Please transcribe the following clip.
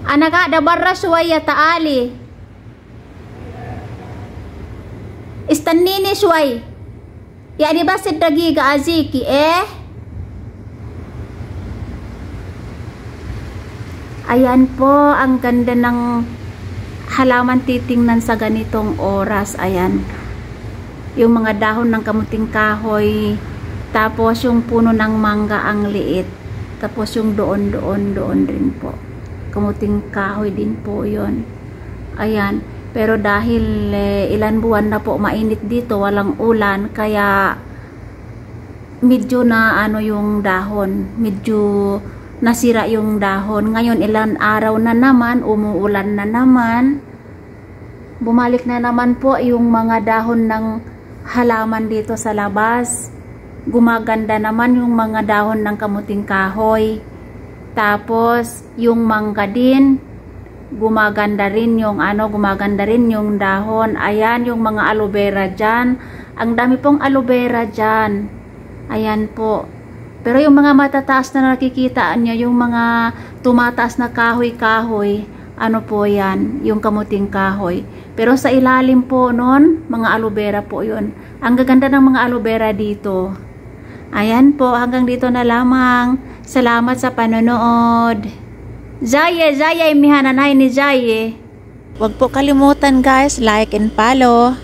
Anaga da barra suwaya taali. Istannini suway. Ya di basid dagiga aziki Ayan po, ang ganda ng halaman titingnan sa ganitong oras. Ayan. Yung mga dahon ng kamuting kahoy. Tapos yung puno ng mangga ang liit. Tapos yung doon rin po. Kamuting kahoy din po yon. Ayan. Pero dahil ilan buwan na po mainit dito, walang ulan. Kaya medyo na ano yung dahon. Medyo nasira yung dahon. Ngayon ilan araw na naman, umuulan na naman. Bumalik na naman po yung mga dahon ng halaman dito sa labas. Gumaganda naman yung mga dahon ng kamuting kahoy. Tapos yung mangga din, gumaganda rin yung dahon. Ayan yung mga aloe vera dyan. Ang dami pong aloe vera dyan. Ayan po. Pero yung mga matataas na nakikita nyo, yung mga tumataas na kahoy-kahoy, ano po yan, yung kamuting kahoy. Pero sa ilalim po nun, mga aloe vera po yun. Ang gaganda ng mga aloe vera dito. Ayan po, hanggang dito na lamang. Salamat sa panonood. Zaye, imihananay ni Zaye. Huwag po kalimutan guys, like and follow.